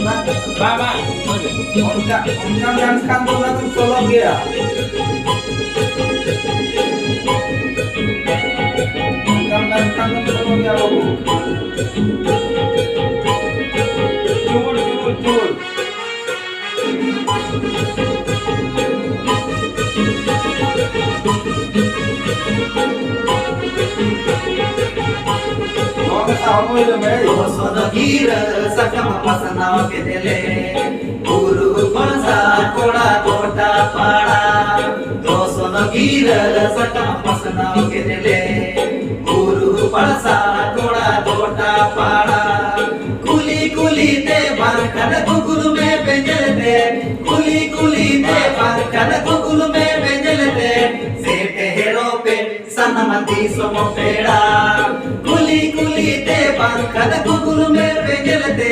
बाबा उनका उनका डांस काम बोला तो चलो गया उनका डांस काम तो चलो गया बाबू चोर चोर चोर gira sakama pasana kedele guru pansa koda kota pada dosono gira sakama pasana kedele guru pansa koda kota pada kuli kuli te barkan gugulu me benjelte kuli kuli te barkan gugulu me benjelte sete hero pe sanamati somo peda kuli kuli te barkan gugulu me benjelte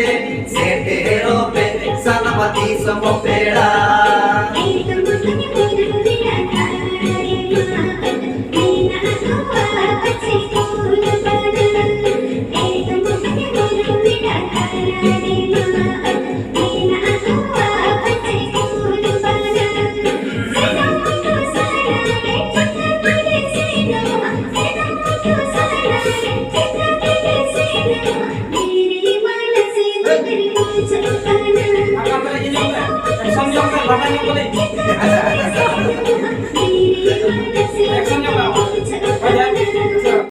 sete hero pe sanamati somo peda